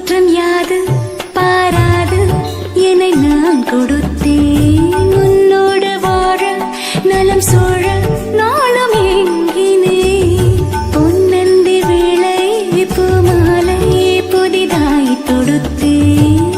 குற்றம் யாது பாராது என்னை நான் கொடுத்தேன் உன்னோடு வாழ நலம் சூழ நாளும் எங்கினே பொன்னந்தி வேளை பூமாலை புதிதாய் தொடுத்தேன்